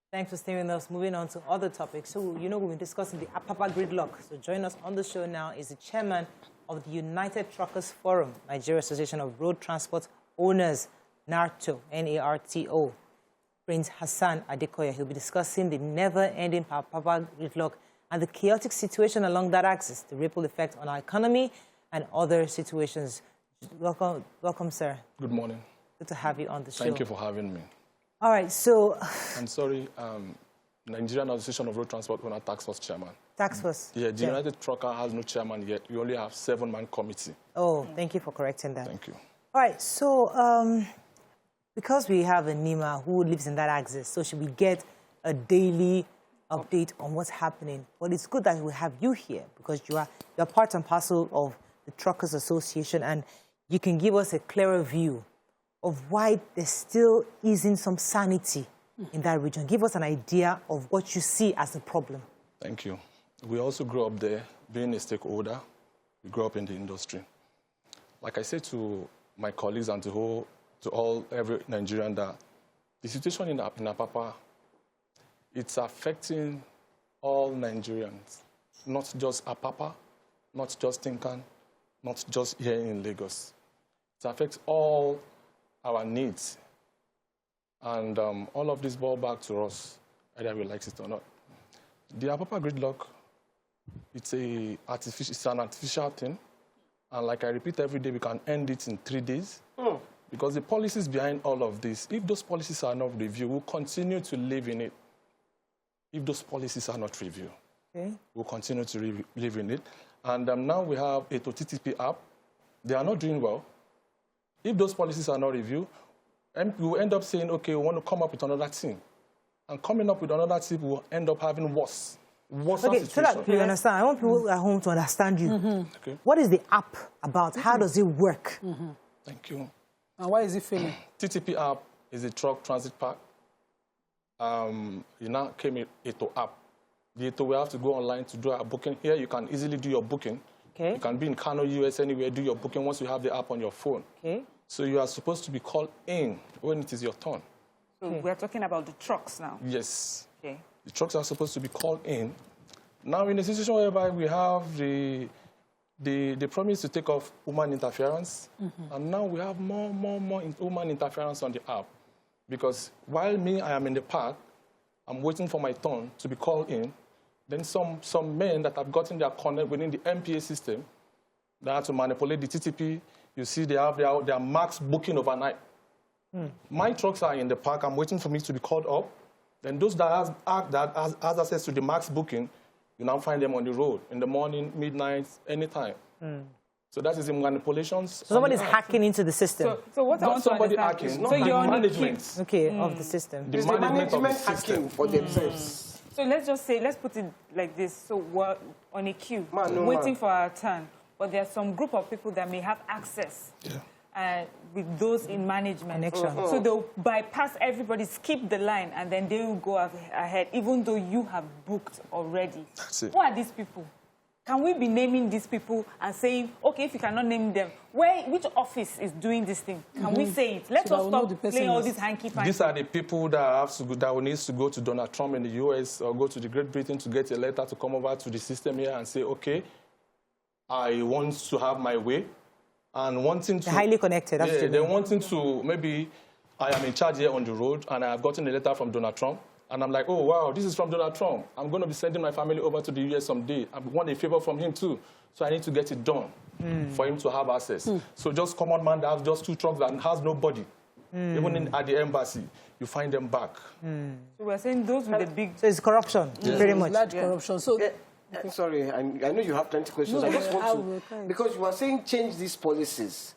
Thanks for staying with us. Moving on to other topics. So, we've been discussing the Apapa Gridlock. So, joining us on the show now is the chairman of the United Truckers Forum, Nigeria Association of Road Transport Owners, NARTO, N-A-R-T-O, Prince Hassan Adekoya. He'll be discussing the never-ending Apapa Gridlock and the chaotic situation along that axis, the ripple effect on our economy and other situations. Welcome, sir. Good morning. Good to have you on the show. Thank you for having me. All right, so... I'm sorry, Nigerian Association of Road Transport Owner Taskforce Chairman. Taskforce? Yeah, the United Trucker has no chairman yet. We only have 7-man committee. Oh, thank you for correcting that. Thank you. All right, so because we have a NIMA who lives in that axis, so should we get a daily update on what's happening? But it's good that we have you here because you're part and parcel of the Truckers Association, and you can give us a clearer view of why there still isn't some sanity in that region. Give us an idea of what you see as a problem. Thank you. We also grew up there, being a stakeholder. We grew up in the industry. Like I said to my colleagues and to every Nigerian, that the situation in Apapa, it's affecting all Nigerians, not just Apapa, not just Tinkan, not just here in Lagos. It affects all our needs. And all of this ball back to us, either we like it or not. The Apapa Gridlock, it's an artificial thing. And like I repeat every day, we can end it in 3 days. Because the policies behind all of this, if those policies are not reviewed, we'll continue to live in it. If those policies are not reviewed, we'll continue to live in it. And now we have a TTP app. They are not doing well. If those policies are not reviewed, we will end up saying, okay, we want to come up with another thing. And coming up with another thing, we'll end up having worse okay, so that you understand, I want people at home to understand you. Okay. What is the app about? How does it work? Thank you. And why is it failing? TTP app is a truck transit park. You now came with Eto app. The Eto, we have to go online to do our booking. Here, you can easily do your booking. Okay. You can be in Kano, US, anywhere, do your booking once you have the app on your phone. Okay. So you are supposed to be called in when it is your turn. So we're talking about the trucks now? Yes. Okay. The trucks are supposed to be called in. Now, in a situation whereby we have the promise to take off human interference, and now we have more human interference on the app. Because while I am in the park, I'm waiting for my turn to be called in, then some men that have gotten their connect within the MPA system, they have to manipulate the TTP. You see they have their max booking overnight. My trucks are in the park. I'm waiting for me to be called up. Then those that has access to the max booking, you now find them on the road in the morning, midnight, anytime. So that is the manipulations. So somebody's hacking into the system. So what I want to understand hacking, is not management. Of the system. The management of the system. Hacking for themselves. So let's put it like this. So we're on a queue, waiting for our turn. But there are some group of people that may have access with those in management. So they'll bypass everybody, skip the line, and then they will go ahead, even though you have booked already. That's it. Who are these people? Can we be naming these people and saying, okay, if you cannot name them, which office is doing this thing? Can we say it? Let us stop playing all these hanky-panky. These are the people that will need to go to Donald Trump in the US or go to the Great Britain to get a letter to come over to the system here and say, okay, I want to have my way. And wanting to... They're highly connected. Yeah, they're wanting to, maybe I am in charge here on the road and I have gotten a letter from Donald Trump. And I'm like, oh, wow, this is from Donald Trump. I'm going to be sending my family over to the US someday. I want a favor from him, too. So I need to get it done for him to have access. So just common man that has just 2 trucks and has nobody. Even at the embassy, you find them back. So we're saying those with the big... So it's corruption, very much. Large corruption. So, sorry, I know you have plenty of questions. I just want to... Because you are saying change these policies.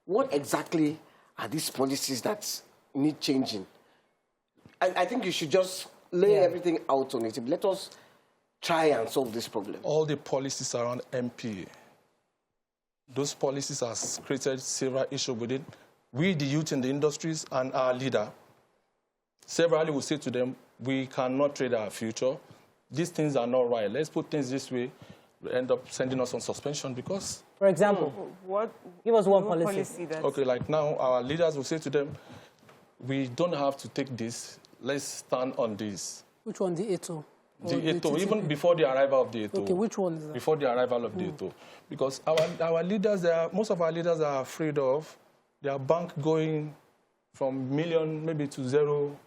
What exactly are these policies that need changing? I think you should just lay everything out on it. Let us try and solve this problem. All the policies around MPA, those policies have created several issues with it. We, the youth in the industries, and our leader, severally will say to them, we cannot trade our future. These things are not right. Let's put things this way. They end up sending us on suspension because... For example, give us one policy. Okay, like now, our leaders will say to them, we don't have to take this. let's stand on this. Which one, the ATO? The ATO, even before the arrival of the ATO. Okay, which one is that? Before the arrival of the ATO. Because our leaders, most of our leaders are afraid of their bank going from million maybe to zero.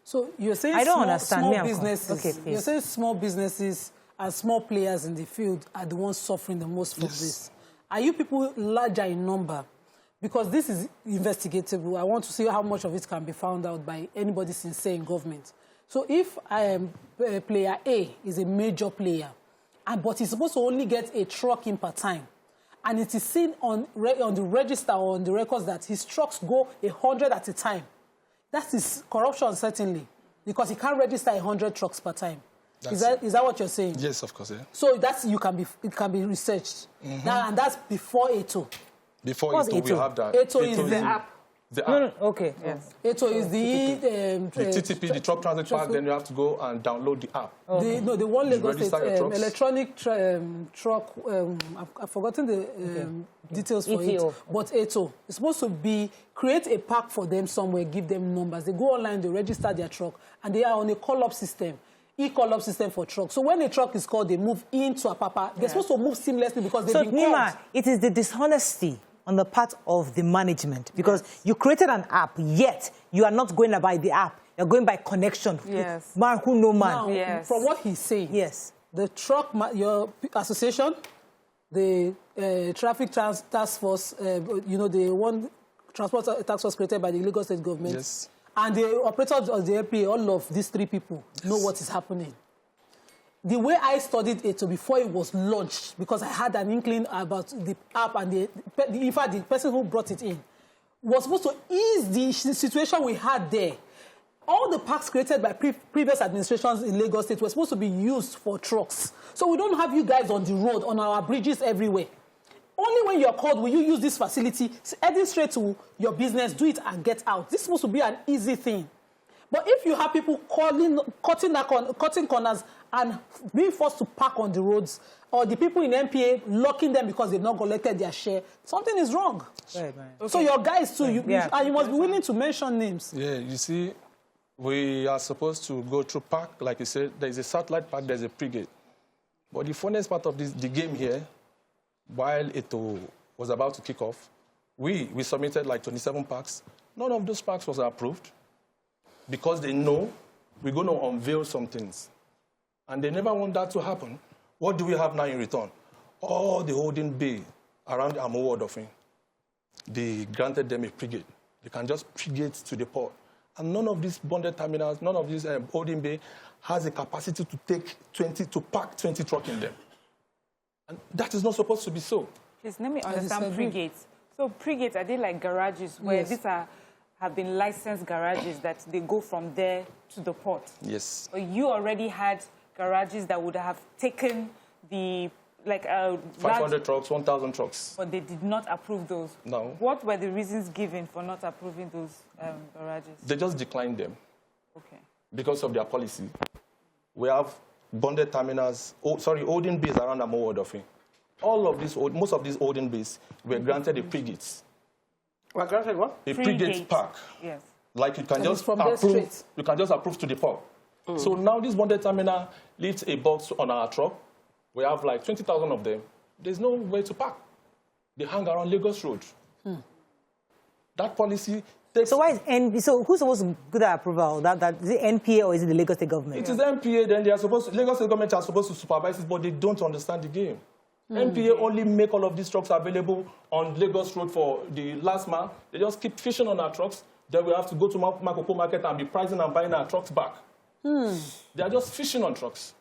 So you're saying I don't understand. small businesses, okay, you're saying small businesses and small players in the field are the ones suffering the most from this. Are you people larger in number? Because this is investigatable. I want to see how much of it can be found out by anybody sincere in government. So if player A is a major player, but he's supposed to only get a truck in per time, and it is seen on the register or on the records that his trucks go 100 at a time, that is corruption, certainly, because he can't register 100 trucks per time. Is that what you're saying? Yes, of course. Yeah. So it can be researched. And that's before ATO. Before ATO, we have that. ATO is the app. The app. No, okay. Yes. ATO is the TTP, the truck transit park, then you have to go and download the app. Okay. The one Lagos State electronic truck, I've forgotten the details for it, but ATO is supposed to create a park for them somewhere, give them numbers. They go online, they register their truck, and they are on a call-up system. E-call-up system for trucks. So when a truck is called, they move into Apapa. They're supposed to move seamlessly because they've been called. So, Nima, it is the dishonesty on the part of the management because you created an app, yet you are not going by the app. You're going by connection. Yes. Man who know man. Now, from what he's saying, yes, the truck, your association, the traffic task force, the one transport task force created by the Lagos State government, yes, and the operators of the LPA, all of these three people know what is happening. The way I studied it before it was launched, because I had an inkling about the app and in fact, the person who brought it in was supposed to ease the situation we had there. All the parks created by previous administrations in Lagos State were supposed to be used for trucks. So we don't have you guys on the road, on our bridges everywhere. Only when you're called will you use this facility, heading straight to your business, do it and get out. This is supposed to be an easy thing. But if you have people cutting corners and being forced to park on the roads, or the people in MPA locking them because they've not collected their share, something is wrong. Right. Okay. So your guys too, and you must be willing to mention names. Yeah, you see, we are supposed to go through park, like you said, there's a satellite park, there's a pre-gate. But the funniest part of the game here, while it was about to kick off, we submitted like 27 parks. None of those parks was approved because they know we're going to unveil some things. And they never want that to happen. What do we have now in return? All the holding bay around the Amowo Odofin, they granted them a pre-gate. They can just pre-gate to the port. And none of these bonded terminals, none of these holding bay has a capacity to park 20 trucks in them. And that is not supposed to be so. Please, let me understand pre-gates. So pre-gates, are they like garages where these have been licensed garages that they go from there to the port? Yes. Or you already had garages that would have taken the, 500 trucks, 1,000 trucks. But they did not approve those? No. What were the reasons given for not approving those garages? They just declined them. Okay. Because of their policy. We have bonded terminals, holding bays around Amowo Odofin. Most of these holding bays were granted a pre-gates. Well, granted what? A pre-gate park. Yes. Like you can just approve to the port. So now this bonded terminal leaves a box on our truck. We have like 20,000 of them. There's no way to park. They hang around Lagos Road. That policy takes... So why is so who's supposed to do that approval? Is it NPA or is it the Lagos State government? It is NPA, then Lagos State government are supposed to supervise it, but they don't understand the game. NPA only make all of these trucks available on Lagos Road for the last mile. They just keep fishing on our trucks. Then we have to go to Makoko Market and be pricing and buying our trucks back. They are just fishing on trucks.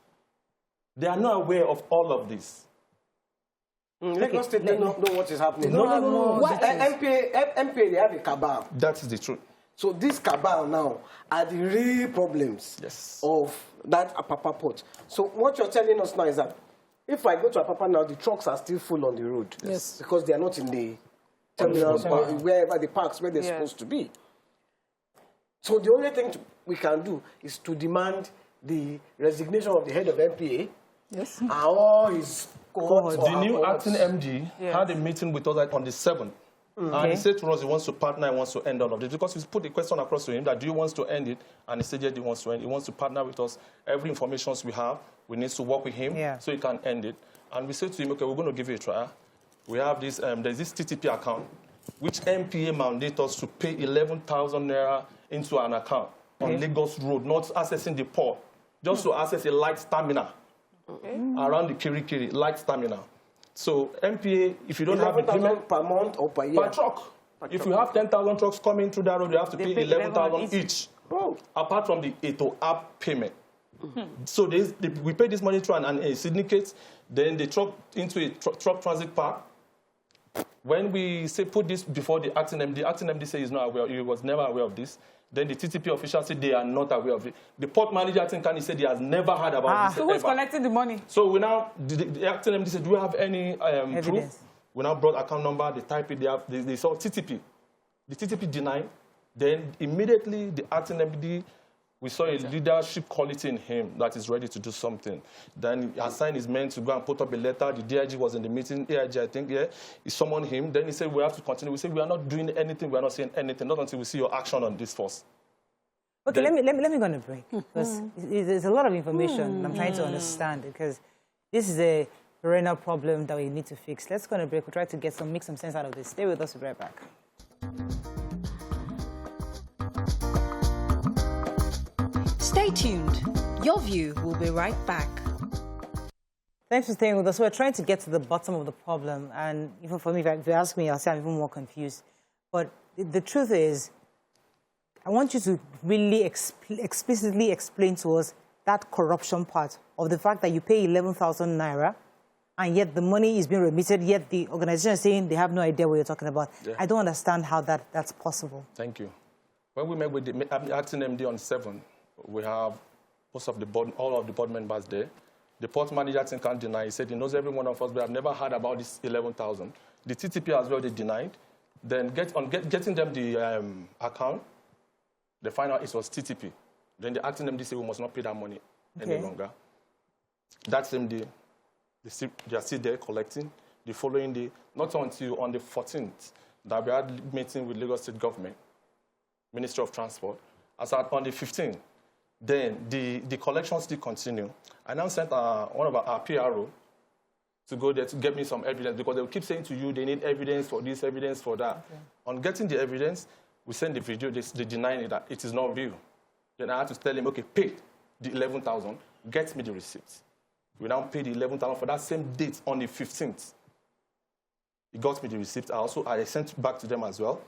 They are not aware of all of this. Lagos State don't know what is happening. No. MPA, they have a cabal. That is the truth. So this cabal now are the real problems of that Apapa port. So what you're telling us now is that if I go to Apapa now, the trucks are still full on the road. Yes. Because they are not in the terminals or wherever the parks where they're supposed to be. So the only thing we can do is to demand the resignation of the head of MPA. Yes. And all his cohorts. The new acting MD had a meeting with us on the 7th. And he said to us he wants to partner, he wants to end all of this. Because we put the question across to him that do you want to end it? And he said, yes, he wants to end it. He wants to partner with us. Every information we have, we need to work with him so he can end it. And we said to him, okay, we're going to give you a trial. We have this, there's this TTP account, which MPA mandates us to pay 11,000 naira into an account on Lagos Road, not accessing the port, just to access a light stamina around the Kirikiri, light stamina. So MPA, if you don't have agreement per month or per year? Per truck. If you have 10,000 trucks coming through that road, you have to pay 11,000 each. Apart from the ATO app payment. So we pay this money through a syndicate, then they truck into a truck transit park. When we say put this before the acting MD says he's not aware, he was never aware of this. Then the TTP officials said they are not aware of it. The port manager, I think, said he has never heard about this. So who's collecting the money? So we now, the acting MD said, do we have any proof? We now brought account number, they type it, they saw TTP. The TTP denied. Then immediately the acting MD, we saw a leadership quality in him that is ready to do something. Then Hassan is meant to go and put up a letter. The DIG was in the meeting. AIG, I think, he summoned him. Then he said, we have to continue. We said, we are not doing anything. We are not saying anything. Not until we see your action on this first. Okay, let me go on a break. Because there's a lot of information I'm trying to understand. Because this is a perennial problem that we need to fix. Let's go on a break. We'll try to make some sense out of this. Stay with us. We'll be right back. Stay tuned. Your View will be right back. Thanks for staying with us. We're trying to get to the bottom of the problem. And even for me, if you ask me, I'll say I'm even more confused. But the truth is, I want you to really explicitly explain to us that corruption part of the fact that you pay 11,000 naira and yet the money is being remitted, yet the organization is saying they have no idea what you're talking about. I don't understand how that's possible. Thank you. When we met with the acting MD on 7, we have most of the board, all of the board members there. The port manager can't deny. He said he knows every one of us, but I've never heard about this 11,000. The TTP as well, they denied. Then getting them the account, they find out it was TTP. Then the acting MD said we must not pay that money any longer. That same day, they are still there collecting. The following day, not until on the 14th, that we had a meeting with Lagos State Government, Ministry of Transport. As on the 15th, then the collection still continue. I now sent one of our PRO to go there to get me some evidence because they will keep saying to you they need evidence for this, evidence for that. On getting the evidence, we send the video, they deny it that it is not real. Then I had to tell him, okay, pay the 11,000, get me the receipts. We now pay the 11,000 for that same date on the 15th. He got me the receipt. I sent back to them as well.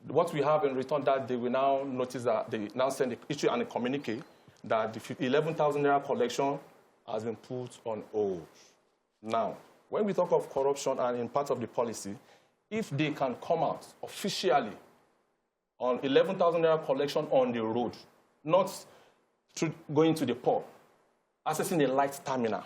What we have in return that day, we now notice that they now send the issue and a communique that the 11,000 naira collection has been put on hold. Now, when we talk of corruption and in part of the policy, if they can come out officially on 11,000 naira collection on the road, not through going to the port, accessing a light terminal,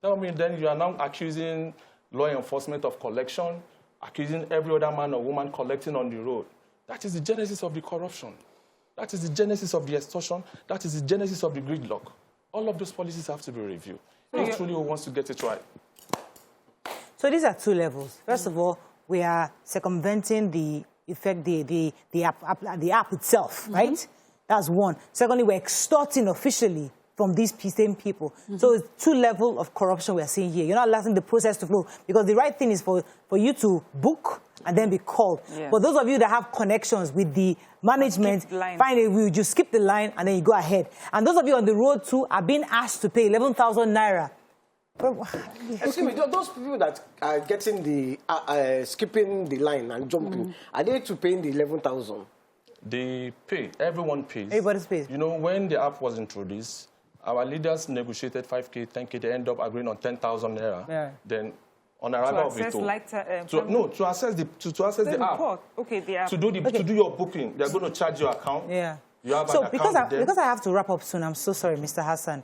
tell me then you are now accusing law enforcement of collection, accusing every other man or woman collecting on the road. That is the genesis of the corruption. That is the genesis of the extortion. That is the genesis of the gridlock. All of those policies have to be reviewed. If truly wants to get it right. So these are two levels. First of all, we are circumventing the effect, the app itself, right? That's one. Secondly, we're extorting officially from these same people. So it's two levels of corruption we are seeing here. You're not allowing the process to flow because the right thing is for you to book and then be called. But those of you that have connections with the management, finally, we just skip the line and then you go ahead. And those of you on the road too are being asked to pay 11,000 naira. Excuse me, those people that are getting the, skipping the line and jumping, are they to paying the 11,000? They pay. Everyone pays. Everybody's pays. You know, when the app was introduced, our leaders negotiated 5K, 10K. They end up agreeing on 10,000 naira. Then, on arrival of it, to access the app. Okay, the app. To do your booking, they're going to charge your account. You have an because account because I have to wrap up soon, I'm so sorry, Mr. Hassan.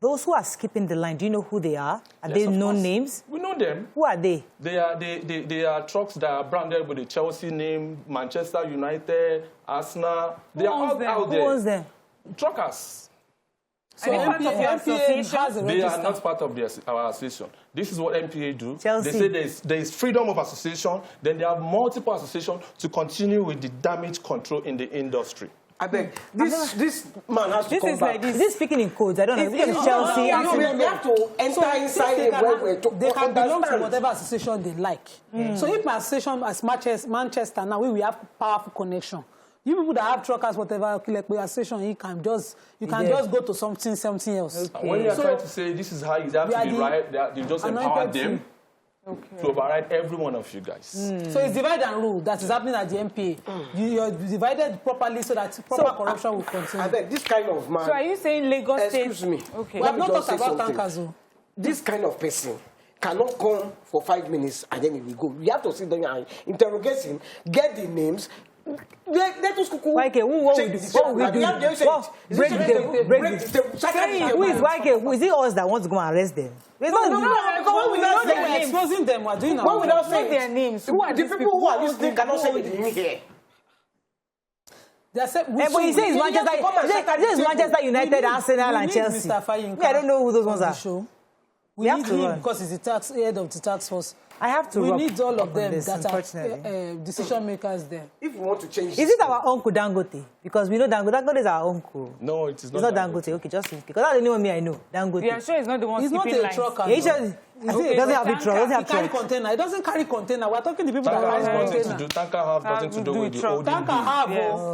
Those who are skipping the line, do you know who they are? Are they known names? We know them. Who are they? They are trucks that are branded with the Chelsea name, Manchester United, Arsenal. They are all out there. Who owns them? Truckers. So And part of your association has a They are register. not part of our association. This is what MPA do. Chelsea. They say there is freedom of association. Then they have multiple associations to continue with the damage control in the industry. I beg, this man has to This come is back. like this. Is this speaking in codes? I don't know. Is it Chelsea? No, we have to enter inside it where we're They can belong to understand. whatever association they like. So if my association as Manchester now, we have powerful connection. You people that have truckers, whatever, like association, you can just go to something else. When you are trying to say this is how you have to be right, they just empower them to override every one of you guys. So it's divide and rule that is happening at the MPA. You're divided properly so that proper corruption will continue. I beg, this kind of man. So are you saying Lagos State? Excuse me. Okay. We have Let not me just talked say about something. tankers. Though. This kind of person cannot come for 5 minutes and then he will go. We have to sit down and interrogate him, get the names. Let us cook. YK, what will we do? Break the Who is YK? Who is it us that wants to go and arrest them? No, because when we now We're say exposing them. We're doing when we now Say say their names. Who are the these people who are listening cannot say it in here. They said, But you say it's Manchester United, Arsenal, and Chelsea. Mr. Fayinka Me, I don't know who those ones on the are. show. We have need to him run. because he's the head of the task force. I have to. We rub need all up of them on this, that unfortunately. are decision makers there. If we want to change Is it our uncle Dangote? Because we know Dangote is our uncle. No, it is It's not. not Dangote. Okay, just because that's the only one I know. Dangote. You are sure it's not the one He's not skipping a lines? trucker. Yeah, he no. just- he doesn't have a truck. Doesn't He have carry truck. container. He doesn't carry container. We're talking to people Tanker that has carry nothing to container. do. Tanker have nothing to do with the old. Tanker have.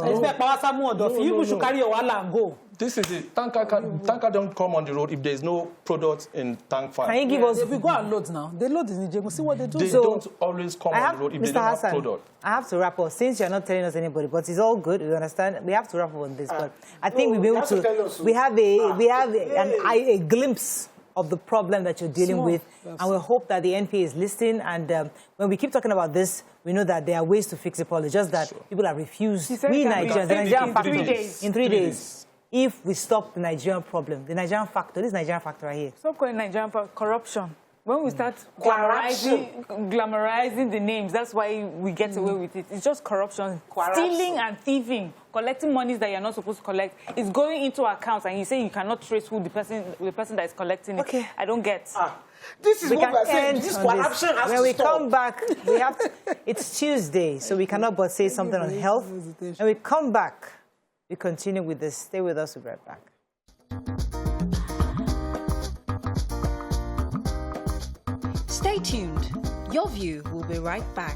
Expect power someone of you should carry your wallet and go. This is it. Tanker don't come on the road if there is no product in tank farm. Can you give us? If we go and load now, they load in Nigeria. See what they do. They So, don't always come I on have, the road if they Mr. don't have Hassan, product. I have to wrap up. Since you're not telling us anybody, but it's all good. We understand. We have to wrap up on this. But I think we'll be able to. We have a glimpse of the problem that you're dealing with, and we hope that the NPA is listening. And when we keep talking about this, we know that there are ways to fix the problem. It's just that people are refused. said We it can be Nigerians, the fixed Nigerian in factor, 3 days. in 3 days. If we stop the Nigerian problem, the Nigerian factor, this Nigerian factor right here. Stop calling Nigerian for corruption. When we start glamorizing the names, that's why we get away with it. It's just corruption. Stealing and thieving, collecting monies that you're not supposed to collect. It's going into accounts and you say you cannot trace who the person that is collecting it. Okay. I don't get. This is We what can we're saying. end This on corruption this. has When to we stop. come back, we have to, it's Tuesday, so we cannot but say something on health. When we come back, we continue with this. Stay with us. We'll be right back. Stay tuned. Your View will be right back.